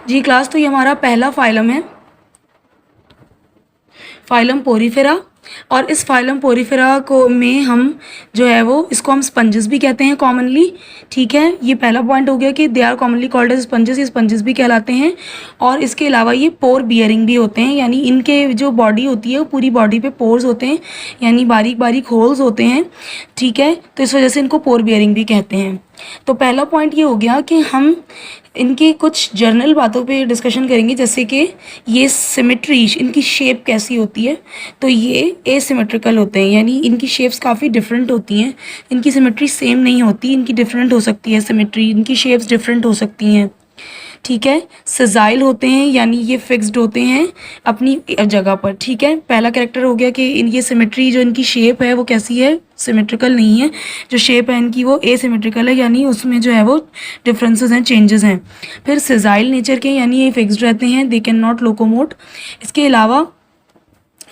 जी class, तो ये हमारा पहला फाइलम है, फाइलम पोरीफेरा। और इस फाइलम पोरीफेरा को में हम जो है वो इसको हम स्पंजेस भी कहते हैं कॉमनली। ठीक है, ये पहला पॉइंट हो गया कि they are commonly called as sponges, ये स्पंजेस भी कहलाते हैं। और इसके अलावा ये पोर बियरिंग भी होते हैं, यानी इनके जो बॉडी होती है वो पूरी बॉडी पे पोर्स होते हैं, यानी बारीक बारीक होल्स होते हैं। ठीक है, तो इस वजह से इनको पोर बियरिंग भी कहते हैं। तो पहला पॉइंट ये हो गया कि हम इनकी कुछ जर्नल बातों पे डिस्कशन करेंगे, जैसे कि ये सिमेट्री, इनकी शेप कैसी होती है। तो ये एसिमेट्रिकल होते हैं, यानी इनकी शेप्स काफ़ी डिफरेंट होती हैं, इनकी सिमेट्री सेम नहीं होती, इनकी डिफरेंट हो सकती है सिमेट्री, इनकी शेप्स डिफरेंट हो सकती हैं। ठीक है, सजाइल होते हैं, यानी ये फिक्स्ड होते हैं अपनी जगह पर। ठीक है, पहला कैरेक्टर हो गया कि इन ये सिमेट्री, जो इनकी शेप है वो कैसी है, सिमेट्रिकल नहीं है। जो शेप है इनकी वो एसिमेट्रिकल है, यानी उसमें जो है वो डिफरेंसेस हैं, चेंजेस हैं। फिर सजाइल नेचर के, यानी ये फिक्स्ड रहते हैं, दे कैन नॉट लोकोमोट। इसके अलावा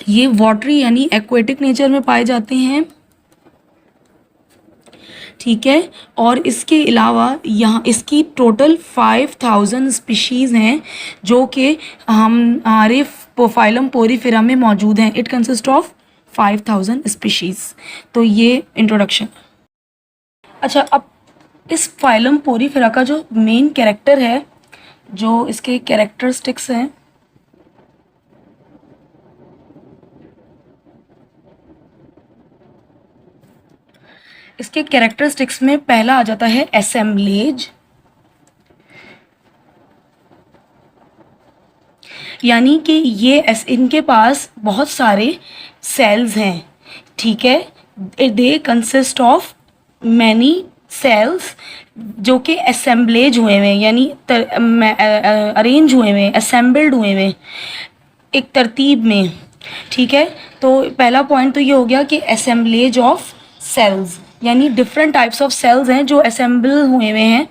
ये वाटरी यानी एक्वेटिक नेचर में पाए जाते हैं। ठीक है, और इसके अलावा यहाँ इसकी टोटल 5000 स्पीशीज़ हैं जो कि हमारे फाइलम पोरीफेरा में मौजूद हैं। It consist of 5000 species. तो ये इंट्रोडक्शन। अच्छा, अब इस फाइलम पोरीफेरा का जो मेन कैरेक्टर है, जो इसके कैरेक्टरिस्टिक्स हैं, इसके कैरेक्टरिस्टिक्स में पहला आ जाता है असेंबलेज, यानी कि ये इनके पास बहुत सारे सेल्स हैं। ठीक है, they consist of many cells जो कि असेंबलेज हुए हुए, यानी अरेंज हुए हुए, असेंबल्ड हुए हुए एक तरतीब में। ठीक है, तो पहला पॉइंट तो ये हो गया कि असेंबलेज ऑफ सेल्स, यानी डिफरेंट टाइप्स ऑफ सेल्स हैं जो असेंबल हुए हुए हैं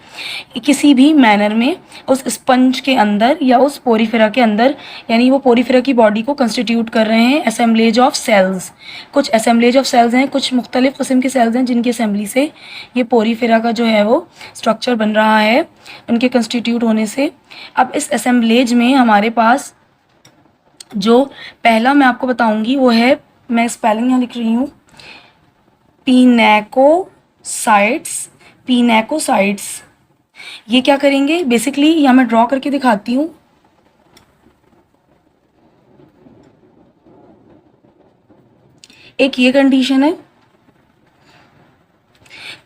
किसी भी मैनर में उस स्पंज के अंदर या उस पोरीफेरा के अंदर, यानी वो पोरीफेरा की बॉडी को कंस्टिट्यूट कर रहे हैं। असेंबलेज ऑफ सेल्स, कुछ असेंबलेज ऑफ सेल्स हैं, कुछ मुख्तलिफ किस्म के सेल्स हैं जिनकी असेंबली से ये पोरीफेरा का जो है वो स्ट्रक्चर बन रहा है, उनके कंस्टिट्यूट होने से। अब इस असेंबलेज में हमारे पास जो पहला मैं आपको बताऊंगी वो है, मैं स्पेलिंग यहाँ लिख रही हूँ, पिनेकोसाइट्स। पिनेकोसाइट्स ये क्या करेंगे, बेसिकली यहाँ मैं ड्रॉ करके दिखाती हूँ। एक ये कंडीशन है,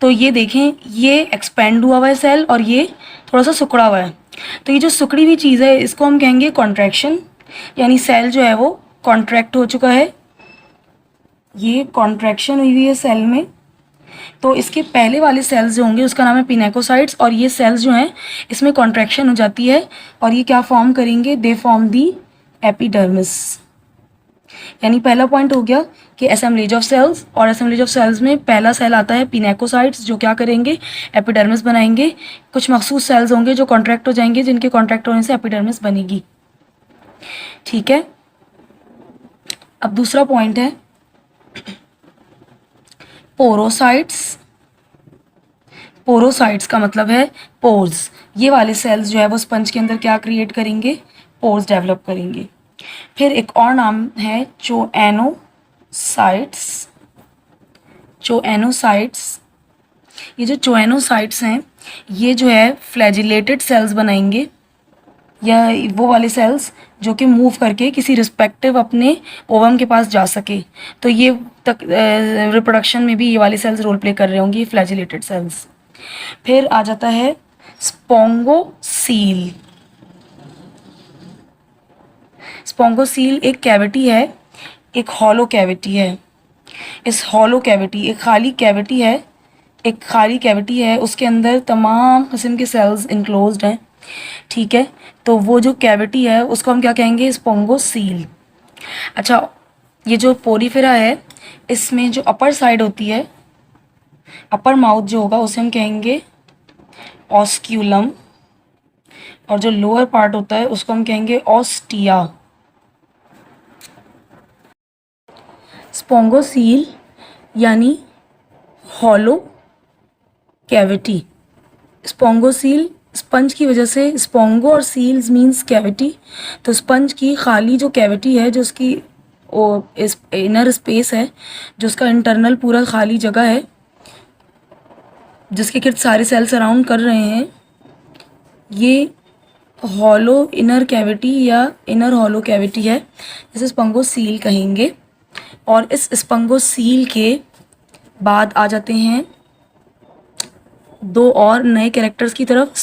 तो ये देखें, ये एक्सपेंड हुआ हुआ है सेल और ये थोड़ा सा सिकुड़ा हुआ है। तो ये जो सिकुड़ी हुई चीज़ है इसको हम कहेंगे कॉन्ट्रैक्शन, यानी सेल जो है वो कॉन्ट्रैक्ट हो चुका है, ये कॉन्ट्रैक्शन हुई हुई है सेल में। तो इसके पहले वाले सेल्स जो होंगे उसका नाम है पिनेकोसाइट्स, और ये सेल्स जो हैं इसमें कॉन्ट्रैक्शन हो जाती है और ये क्या फॉर्म करेंगे, दे फॉर्म दी एपिडर्मिस। यानी पहला पॉइंट हो गया कि असेंबलेज ऑफ सेल्स, और असेंबलेज ऑफ सेल्स में पहला सेल आता है पिनेकोसाइट्स जो क्या करेंगे, एपिडर्मिस बनाएंगे। कुछ मखसूस सेल्स होंगे जो कॉन्ट्रैक्ट हो जाएंगे, जिनके कॉन्ट्रैक्ट होने से एपिडर्मिस बनेगी। ठीक है, अब दूसरा पॉइंट है पोरोसाइट्स। पोरोसाइट्स का मतलब है पोर्स। ये वाले सेल्स जो है वो स्पंज के अंदर क्या क्रिएट करेंगे, पोर्स डेवलप करेंगे। फिर एक और नाम है चोएनोसाइट्स। चोएनोसाइट्स, ये जो चोएनोसाइट्स हैं ये जो है फ्लैजिलेटेड सेल्स बनाएंगे, या वो वाले सेल्स जो कि मूव करके किसी रिस्पेक्टिव अपने ओवम के पास जा सके। तो ये तक रिप्रोडक्शन में भी ये वाले सेल्स रोल प्ले कर रहे होंगे, फ्लैजिलेटेड सेल्स। फिर आ जाता है स्पोंगोसील। स्पोंगोसील एक कैविटी है, एक हॉलो कैविटी है। इस हॉलो कैविटी, एक खाली कैविटी है, एक खाली कैविटी है, उसके अंदर तमाम किस्म के सेल्स इनक्लोज्ड हैं। ठीक है, तो वो जो कैविटी है उसको हम क्या कहेंगे, स्पोंगोसील। अच्छा, ये जो पोरीफेरा है इसमें जो अपर साइड होती है, अपर माउथ जो होगा उसे हम कहेंगे ऑस्क्यूलम, और जो लोअर पार्ट होता है उसको हम कहेंगे ऑस्टिया। स्पोंगोसील यानी हॉलो कैविटी, स्पोंगोसील स्पंज की वजह से स्पोंगो और सील्स मीन्स कैविटी, तो स्पंज की खाली जो कैविटी है, जो उसकी वो इस इनर स्पेस है, जो उसका इंटरनल पूरा खाली जगह है जिसके गिर्द सारे सेल्स अराउंड कर रहे हैं, ये हॉलो इनर कैविटी या इनर हॉलो कैविटी है, जिसे स्पंगोसील कहेंगे। और इस स्पंगोसील के बाद आ जाते हैं दो और नए कैरेक्टर्स की तरफ,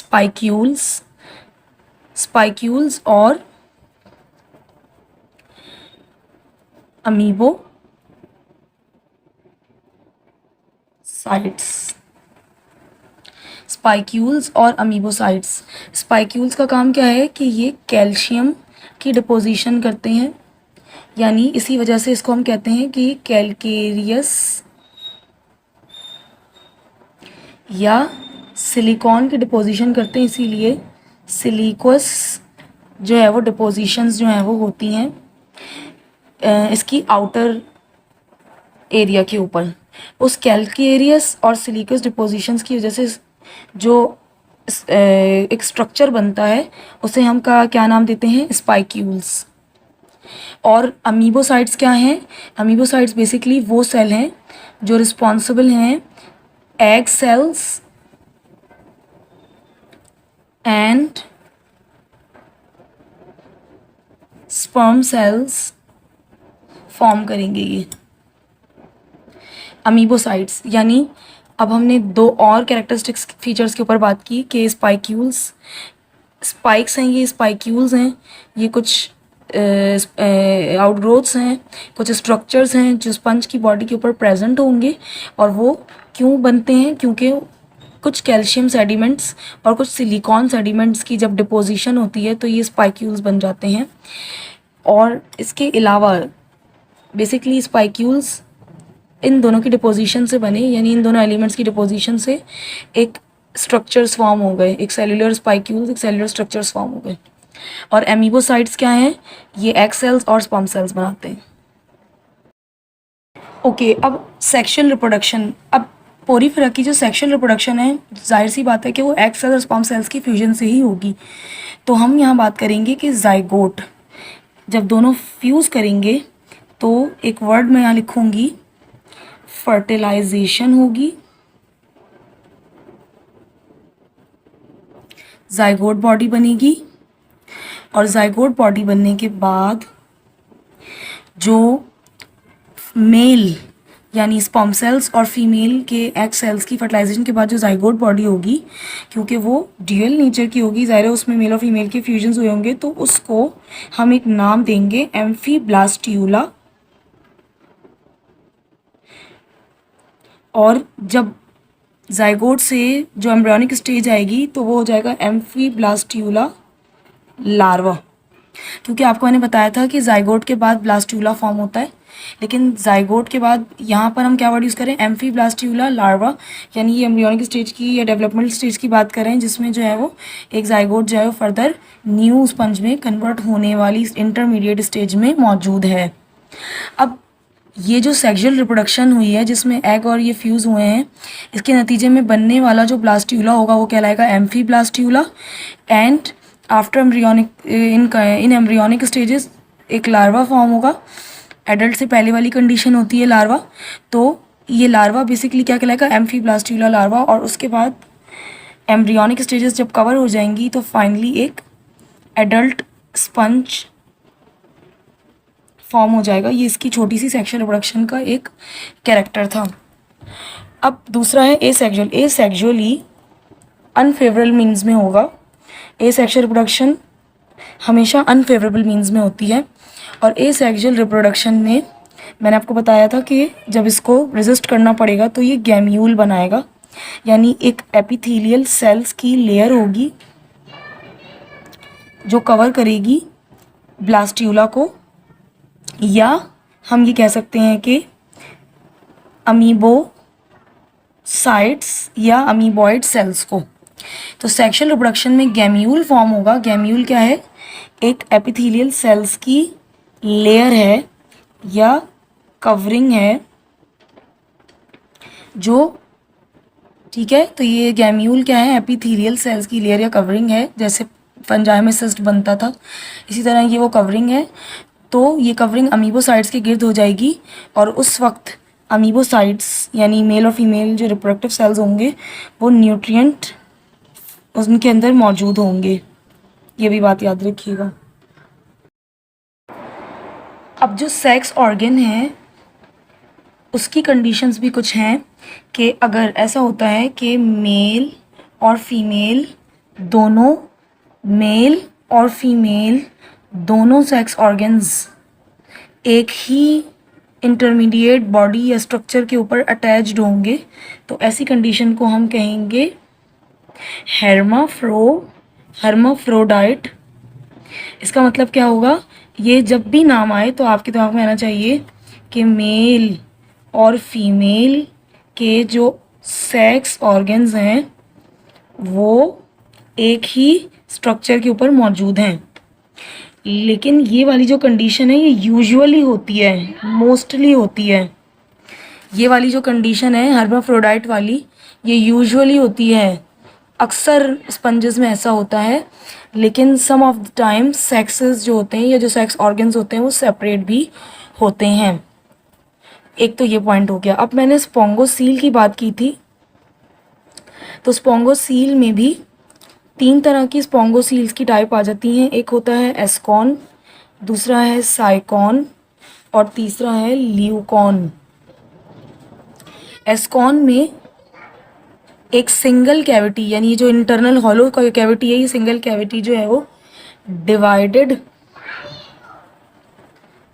स्पाइक्यूल्स और अमीबोसाइट्स। स्पाइक्यूल्स और अमीबोसाइट्स। स्पाइक्यूल्स का काम क्या है कि ये कैल्शियम की डिपोजिशन करते हैं, यानी इसी वजह से इसको हम कहते हैं कि कैलकेरियस या सिलिकॉन की डिपोजिशन करते हैं, इसीलिए सिलिक्वस जो है वो डिपोजिशंस जो हैं वो होती हैं इसकी आउटर एरिया के ऊपर। उस कैलकेरियस और सिलिकस डिपोजिशंस की वजह से जो एक स्ट्रक्चर बनता है उसे हम क्या नाम देते हैं, स्पाइक्यूल्स। और अमीबोसाइट्स क्या हैं? अमीबोसाइट्स बेसिकली वो सेल हैं जो रिस्पॉन्सिबल हैं egg cells and sperm cells form करेंगे ये अमीबोसाइट्स। यानी अब हमने दो और कैरेक्टरिस्टिक्स फीचर्स के ऊपर बात की कि स्पाइक्यूल्स, स्पाइक्स हैं, ये स्पाइक्यूल्स हैं, ये कुछ आउटग्रोथ्स हैं, कुछ स्ट्रक्चर्स हैं जो स्पंज की बॉडी के ऊपर प्रेजेंट होंगे। और वो क्यों बनते हैं? क्योंकि कुछ कैल्शियम सेडिमेंट्स और कुछ सिलिकॉन सेडिमेंट्स की जब डिपोजिशन होती है तो ये स्पाइक्यूल्स बन जाते हैं। और इसके अलावा बेसिकली स्पाइक्यूल्स इन दोनों की डिपोजिशन से बने, यानी इन दोनों एलिमेंट्स की डिपोजिशन से एक स्ट्रक्चर्स फॉर्म हो गए, एक सेलुलर स्पाइक्यूल्स, एक सेलुलर स्ट्रक्चर्स फॉर्म हो गए। और एमीबोसाइट्स क्या हैं? ये एग सेल्स और स्पर्म सेल्स बनाते हैं। ओके, अब सेक्शुअल रिप्रोडक्शन। अब पोरीफेरा की जो सेक्शुअल रिप्रोडक्शन है, जाहिर सी बात है कि वो एग सेल्स और स्पर्म सेल्स की फ्यूजन से ही होगी। तो हम यहाँ बात करेंगे कि जाइगोट जब दोनों फ्यूज़ करेंगे तो एक वर्ड मैं यहाँ लिखूँगी, फर्टिलाइजेशन होगी। जाइगोट बॉडी बनेगी और जाइगोट बॉडी बनने के बाद जो मेल यानी स्पर्म सेल्स और फीमेल के एग सेल्स की फर्टिलाइजेशन के बाद जो जाइगोट बॉडी होगी, क्योंकि वो ड्यूअल नेचर की होगी, ज़ाहिर है उसमें मेल और फीमेल के फ्यूजन्स हुए होंगे, तो उसको हम एक नाम देंगे एम्फीब्लास्ट्यूला। और जब जाइगोट से जो एम्ब्रियोनिक स्टेज आएगी तो वो हो जाएगा एम्फीब्लास्ट्यूला लार्वा। क्योंकि आपको मैंने बताया था कि जाइगोट के बाद ब्लास्ट्यूला फॉर्म होता है, लेकिन जाइगोट के बाद यहाँ पर हम क्या वर्ड यूज़ करें, एम्फीब्लास्ट्यूला लार्वा, यानी ये एम्ब्रियोनिक स्टेज की या डेवलपमेंटल स्टेज की बात करें, जिसमें जो है वो एक जाइगोट जो है वो फर्दर न्यू स्पंज में कन्वर्ट होने वाली इंटरमीडिएट स्टेज में मौजूद है। अब ये जो सेक्सुअल रिप्रोडक्शन हुई है जिसमें एग और ये फ्यूज़ हुए हैं, इसके नतीजे में बनने वाला जो ब्लास्ट्यूला होगा वो कहलाएगा amphiblastula. And after embryonic in embryonic stages एक लार्वा फॉर्म होगा। एडल्ट से पहले वाली कंडीशन होती है लार्वा, तो ये लार्वा बेसिकली क्या कहलाएगा, एम्फीब्लास्ट्यूला लार्वा। और उसके बाद एम्ब्रियोनिक स्टेजेस जब कवर हो जाएंगी तो फाइनली एक एडल्ट स्पंज फॉर्म हो जाएगा। ये इसकी छोटी सी सेक्सुअल रिप्रोडक्शन का एक कैरेक्टर था। अब दूसरा है एसेक्सुअल। एसेक्सुअली अनफेवरेबल मीन्स में होगा। एसेक्सुअल रिप्रोडक्शन हमेशा अनफेवरेबल मीन्स में होती है। और एसेक्सुअल रिप्रोडक्शन में मैंने आपको बताया था कि जब इसको रेजिस्ट करना पड़ेगा तो ये गैम्यूल बनाएगा, यानी एक एपिथेलियल सेल्स की लेयर होगी जो कवर करेगी ब्लास्ट्यूला को, या हम ये कह सकते हैं कि अमीबोसाइट्स या अमीबॉइड सेल्स को। तो सेक्सुअल रिप्रोडक्शन में गैम्यूल फॉर्म होगा। गैम्यूल क्या है? एक एपिथेलियल सेल्स की लेयर है या कवरिंग है जो ठीक है। तो ये गैम्यूल क्या है, एपिथेलियल सेल्स की लेयर या कवरिंग है, जैसे फंजाई में सिस्ट बनता था इसी तरह ये वो कवरिंग है। तो ये कवरिंग अमीबोसाइट्स के गिर्द हो जाएगी और उस वक्त अमीबोसाइट्स यानी मेल और फीमेल जो रिप्रोडक्टिव सेल्स होंगे वो न्यूट्रिएंट उनके अंदर मौजूद होंगे, ये भी बात याद रखिएगा। अब जो सेक्स ऑर्गन है उसकी कंडीशंस भी कुछ हैं कि अगर ऐसा होता है कि मेल और फीमेल दोनों सेक्स ऑर्गन्स एक ही इंटरमीडिएट बॉडी या स्ट्रक्चर के ऊपर अटैच्ड होंगे तो ऐसी कंडीशन को हम कहेंगे हर्माफ्रोडाइट। इसका मतलब क्या होगा, ये जब भी नाम आए तो आपके दिमाग में आना चाहिए कि मेल और फीमेल के जो सेक्स ऑर्गन्स हैं वो एक ही स्ट्रक्चर के ऊपर मौजूद हैं। लेकिन ये वाली जो कंडीशन है ये यूजुअली होती है, मोस्टली होती है। ये वाली जो कंडीशन है हर्माफ्रोडाइट वाली ये यूजुअली होती है, अक्सर स्पंजेस में ऐसा होता है। लेकिन सम ऑफ द टाइम सेक्सेस जो होते हैं या जो सेक्स ऑर्गन्स होते हैं वो सेपरेट भी होते हैं। एक तो ये पॉइंट हो गया। अब मैंने स्पोंगोसील की बात की थी, तो स्पोंगोसील में भी 3 तरह की स्पोंगोसील्स की टाइप आ जाती हैं। एक होता है एस्कॉन, दूसरा है साइकॉन और तीसरा है ल्यूकॉन। एस्कॉन में एक सिंगल कैविटी यानी ये जो इंटरनल हॉलो का कैविटी है ये सिंगल कैविटी जो है वो डिवाइडेड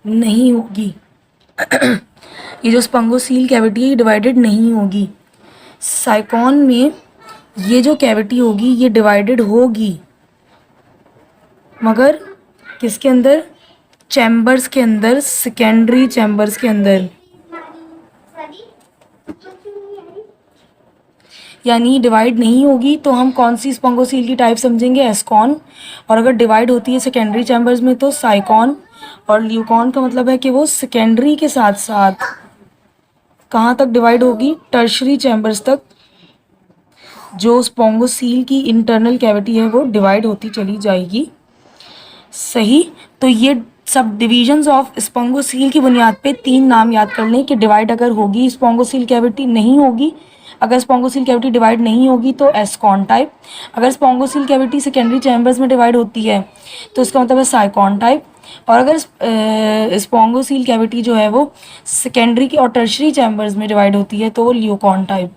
नहीं होगी। ये जो स्पोंगोसील कैविटी है ये डिवाइडेड नहीं होगी। साइकॉन में ये जो कैविटी होगी ये डिवाइडेड होगी मगर किसके अंदर, चैम्बर्स के अंदर, सेकेंडरी चैम्बर्स के अंदर। यानी डिवाइड नहीं होगी तो हम कौन सी स्पोंगोसील की टाइप समझेंगे, एस्कॉन। और अगर डिवाइड होती है सेकेंडरी चैम्बर्स में तो साइकॉन। और ल्यूकॉन का मतलब है कि वो सेकेंडरी के साथ साथ कहाँ तक डिवाइड होगी, टर्शरी चैम्बर्स तक। जो स्पोंगोसील की इंटरनल कैविटी है वो डिवाइड होती चली जाएगी। सही। तो ये सब डिविजन्स ऑफ स्पोंगोसील की बुनियाद पे 3 नाम याद कर लें कि डिवाइड अगर होगी स्पोंगोसील कैविटी, नहीं होगी अगर स्पोंगोसील कैविटी डिवाइड नहीं होगी तो एस्कॉन टाइप। अगर स्पोंगोसील कैविटी सेकेंडरी चैम्बर्स में डिवाइड होती है तो इसका मतलब है साइकॉन टाइप। और अगर स्पोंगोसील कैविटी जो है वो सेकेंडरी की और टर्शरी चैम्बर्स में डिवाइड होती है तो वो ल्यूकॉन टाइप।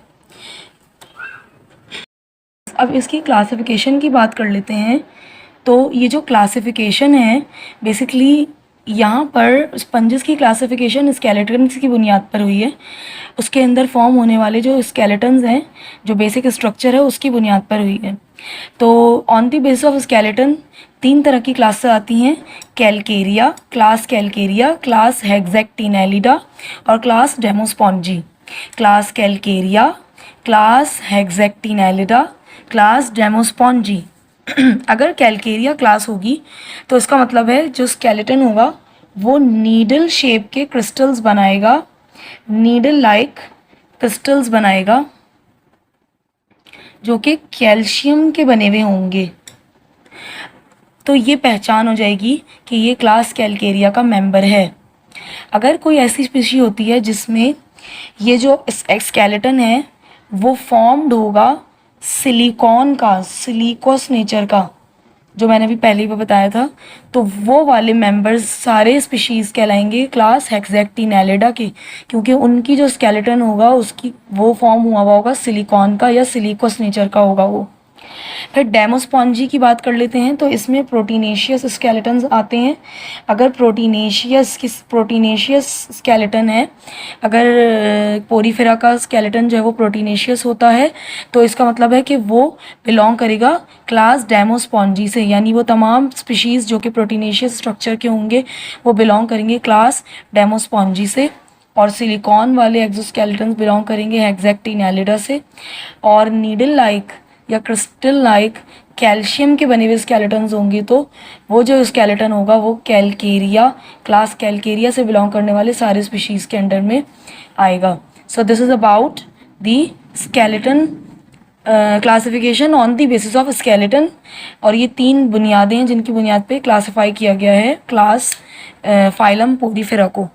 अब इसकी क्लासिफिकेशन की बात कर लेते हैं। तो ये जो क्लासिफिकेशन है बेसिकली यहाँ पर स्पंजेस की क्लासिफिकेशन स्केलेटन्स की बुनियाद पर हुई है। उसके अंदर फॉर्म होने वाले जो स्केलेटन्स हैं, जो बेसिक स्ट्रक्चर है उसकी बुनियाद पर हुई है। तो on the basis of skeleton 3 तरह की क्लासेस आती हैं, कैलकेरिया, क्लास हेक्सेक्टिनेलिडा और class Demospongiae. Class Calcarea, class Hexactinellida, class Demospongiae. अगर कैलकेरिया क्लास होगी तो इसका मतलब है जो स्केलेटन होगा वो नीडल शेप के क्रिस्टल्स बनाएगा, नीडल लाइक क्रिस्टल्स बनाएगा जो कि कैल्शियम के बने हुए होंगे। तो ये पहचान हो जाएगी कि ये क्लास कैलकेरिया का मेंबर है। अगर कोई ऐसी स्पीशी होती है जिसमें ये जो स्केलेटन है वो फॉर्म्ड होगा सिलिकॉन का, सिलिकॉस नेचर का, जो मैंने अभी पहले ही बताया था, तो वो वाले मेंबर्स सारे स्पीशीज़ कहलाएंगे क्लास हेक्सेक्टिनेलिडा के, क्योंकि उनकी जो स्केलेटन होगा उसकी वो फॉर्म हुआ होगा सिलिकॉन का या सिलिकॉस नेचर का होगा वो। फिर डेमोस्पॉन्जी की बात कर लेते हैं। तो इसमें प्रोटीनेशियस स्केलेटन्स आते हैं। अगर प्रोटीनेशियस स्केलेटन है, अगर पोरीफेरा का स्केलेटन जो है वो प्रोटीनेशियस होता है तो इसका मतलब है कि वो बिलोंग करेगा क्लास डेमोस्पॉन्जी से, यानी वो तमाम स्पीशीज़ जो कि प्रोटीनेशियस स्ट्रक्चर के होंगे वो बिलोंग करेंगे क्लास डेमोस्पॉन्जी से। और सिलिकॉन वाले एक्सोस्केलेटन्स बिलोंग करेंगे हेक्सेक्टिनेलिडा से। और नीडल लाइक या क्रिस्टल लाइक कैल्शियम के बने हुए स्केलेटन्स होंगे तो वो जो स्केलेटन होगा वो कैलकेरिया, क्लास कैलकेरिया से बिलोंग करने वाले सारे स्पीशीज़ के अंडर में आएगा। So this is about the skeleton classification on the basis of skeleton, और ये 3 बुनियादें हैं जिनकी बुनियाद पे क्लासिफाई किया गया है क्लास फाइलम पोरीफेरा को।